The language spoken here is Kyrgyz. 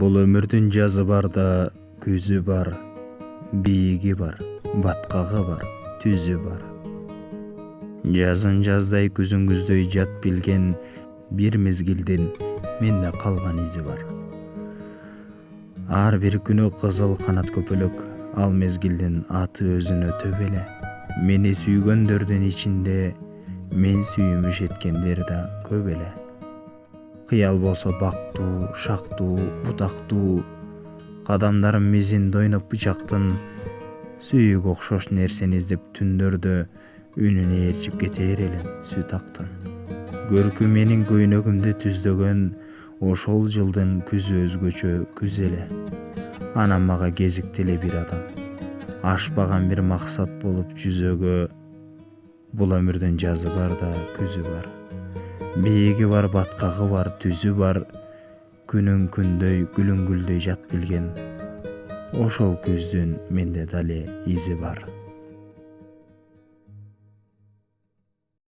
Бул өмүрдүн жазы бар да күзү бар, бийиги бар, баткагы бар, түзү бар. Жазын жаздай, күзүн күздөй жат билген бир мезгилдин менде калган изи бар. Ар бир күнү кызыл канат көпөлөк, ал мезгилдин аты өзүнө төбеле. Мени сүйгөндөрдүн ичинде мен сүйүмүш эткендер да көп эле. Кыял болсо бактуу, шактуу, бутактуу, кадамдарым мизинде ойноп бычактын, сүйүүгө окшош нерсени издеп түндөрдө үнүн ээрчип кетер элем сүт актын. Көркү менин көйнөгүмдү түздөгөн ошол жылдын күзү өзгөчө күз эле. Анан мага кезиктеле бир адам, ашпаган бир максат болуп жүзөгө. Бул өмүрдүн жазы бар да күзү бар, бийиги бар, баткагы бар, түзү бар. Күнүн күндөй, гүлүн гүлдөй жат билген ошол күздүн менде дали изи бар.